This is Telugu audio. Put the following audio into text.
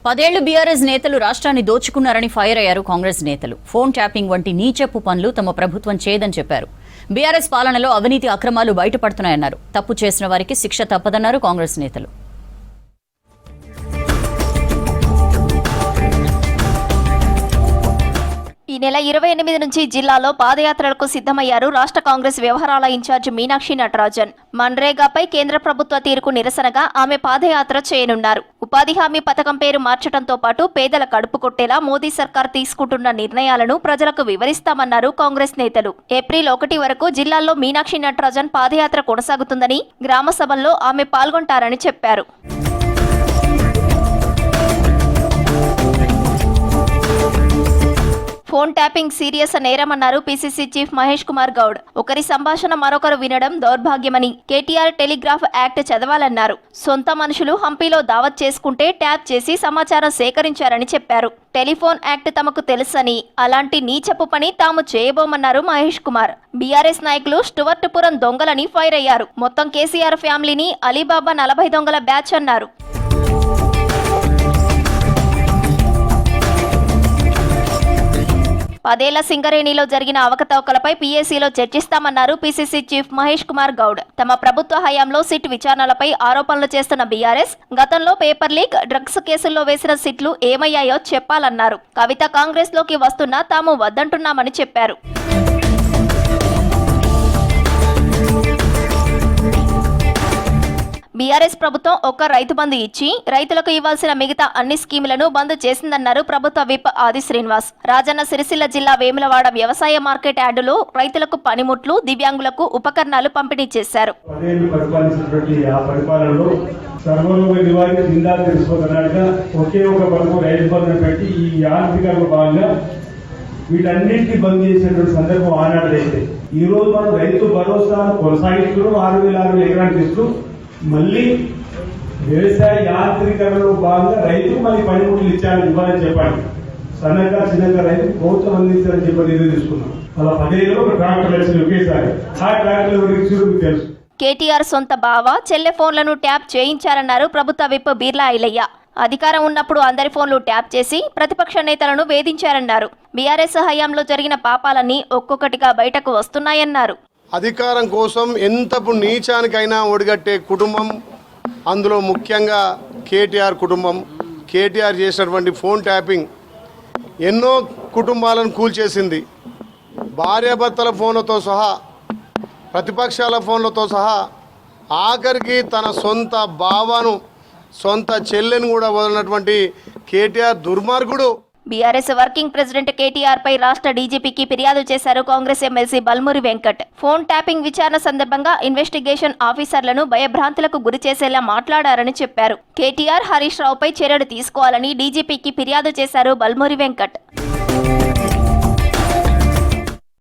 10 ఏళ్లు బీఆర్ఎస్ నేతలు రాష్ట్రాన్ని దోచుకున్నారని ఫైర్ అయ్యారు కాంగ్రెస్ నేతలు. ఫోన్ ట్యాపింగ్ వంటి నీచపు పనులు తమ ప్రభుత్వం చేయదని చెప్పారు. బీఆర్ఎస్ పాలనలో అవినీతి అక్రమాలు బయటపడుతున్నాయన్నారు. తప్పు చేసిన వారికి శిక్ష తప్పదన్నారు కాంగ్రెస్ నేతలు. ఈ నెల 28 నుంచి జిల్లాలో పాదయాత్రలకు సిద్ధమయ్యారు రాష్ట్ర కాంగ్రెస్ వ్యవహారాల ఇన్ఛార్జ్ మీనాక్షి నటరాజన్. మన్రేగాపై కేంద్ర ప్రభుత్వ తీరుకు నిరసనగా ఆమె పాదయాత్ర చేయనున్నారు. ఉపాధి హామీ పథకం పేరు మార్చడంతో పాటు పేదల కడుపు కొట్టేలా మోదీ సర్కార్ తీసుకుంటున్న నిర్ణయాలను ప్రజలకు వివరిస్తామన్నారు కాంగ్రెస్ నేతలు. ఏప్రిల్ 1 వరకు జిల్లాలో మీనాక్షి నటరాజన్ పాదయాత్ర కొనసాగుతుందని, గ్రామ సభల్లో ఆమె పాల్గొంటారని చెప్పారు. ఫోన్ ట్యాపింగ్ సీరియస్ నేరమన్నారు పీసీసీ చీఫ్ మహేష్ కుమార్ గౌడ్. ఒకరి సంభాషణ మరొకరు వినడం దౌర్భాగ్యమని, కేటీఆర్ టెలిగ్రాఫ్ యాక్ట్ చదవాలన్నారు. సొంత మనుషులు హంపీలో దావత్ చేసుకుంటే ట్యాప్ చేసి సమాచారం సేకరించారని చెప్పారు. టెలిఫోన్ యాక్ట్ తమకు తెలుసని, అలాంటి నీచపు పని తాము చేయబోమన్నారు మహేష్ కుమార్. బీఆర్ఎస్ నాయకులు స్టువర్టుపురం దొంగలని ఫైర్ అయ్యారు. మొత్తం కేసీఆర్ ఫ్యామిలీని అలీబాబా 40 దొంగల బ్యాచ్ అన్నారు. 10 ఏళ్ల సింగరేణిలో జరిగిన అవకతవకలపై పీఏసీలో చర్చిస్తామన్నారు పీసీసీ చీఫ్ మహేష్ కుమార్ గౌడ్. తమ ప్రభుత్వ హయాంలో సిట్ విచారణలపై ఆరోపణలు చేస్తున్న బీఆర్ఎస్ గతంలో పేపర్ లీక్, డ్రగ్స్ కేసుల్లో వేసిన సిట్లు ఏమయ్యాయో చెప్పాలన్నారు. కవిత కాంగ్రెస్ లోకి వస్తున్నా తాము వద్దంటున్నామని చెప్పారు. బీఆర్ఎస్ ప్రభుత్వం ఒక్క రైతు బంధు ఇచ్చి రైతులకు ఇవ్వాల్సిన మిగతా అన్ని స్కీములను బంద్ చేసిందన్నారు ప్రభుత్వ విప్ ఆది శ్రీనివాస్. రాజన్న సిరిసిల్ల జిల్లా వేములవాడ వ్యవసాయ మార్కెట్ యార్డులో రైతులకు పనిముట్లు, దివ్యాంగులకు ఉపకరణాలు పంపిణీ చేశారు. వీటన్నింటినీ బంద్ చేసినటువంటి సందర్భం ఆనాడైతే ఈ రోజు మనం రైతు భరోసా కొనసాగిస్తూ 6,000 ఎకరానికి ఇస్తూ మళ్ళీ వ్యవసాయ యాంత్రీకరణలో భాగంగా రైతుకు మళ్ళీ పనిముట్లు ఇవ్వాలని చెప్పండి. సన్నగా చిన్నగా రైతుకు ప్రభుత్వం అందించాలని చెప్పి నిర్ణయం తీసుకున్నాం. అలా 10 ఏళ్ళలో ఒక ట్రాక్టర్ వేసింది ఒకేసారి. ఆ ట్రాక్టర్ గురించి మీకు తెలుసు. కేటీఆర్ సొంత బావ, చెల్లె ఫోన్లను ట్యాప్ చేయించారన్నారు ప్రభుత్వ విప్ బీర్లా ఐలయ్య. అధికారం ఉన్నప్పుడు అందరి ఫోన్లు ట్యాప్ చేసి ప్రతిపక్ష నేతలను వేధించారన్నారు. బీఆర్ఎస్ హయాంలో జరిగిన పాపాలన్నీ ఒక్కొక్కటిగా బయటకు వస్తున్నాయన్నారు. అధికారం కోసం ఎంతపు నీచానికైనా ఒడిగట్టే కుటుంబం, అందులో ముఖ్యంగా కేటీఆర్ కుటుంబం. కేటీఆర్ చేసినటువంటి ఫోన్ ట్యాపింగ్ ఎన్నో కుటుంబాలను కూల్చేసింది. భార్యాభర్తల ఫోన్లతో సహా, ప్రతిపక్షాల ఫోన్లతో సహా, ఆఖరికి తన సొంత బావను, సొంత చెల్లెను కూడా వదిలినటువంటి కేటీఆర్ దుర్మార్గుడు. బీఆర్ఎస్ వర్కింగ్ ప్రెసిడెంట్ కేటీఆర్ పై రాష్ట్ర డీజీపీకి ఫిర్యాదు చేశారు Congress MLC Balmuri Venkat. Phone tapping విచారణ సందర్భంగా ఇన్వెస్టిగేషన్ ఆఫీసర్లను భయభ్రాంతులకు గురి చేసేలా మాట్లాడారని చెప్పారు. కేటీఆర్, హరీష్ రావుపై చర్యలు తీసుకోవాలని డీజీపీకి ఫిర్యాదు చేశారు బల్మూరి వెంకట్.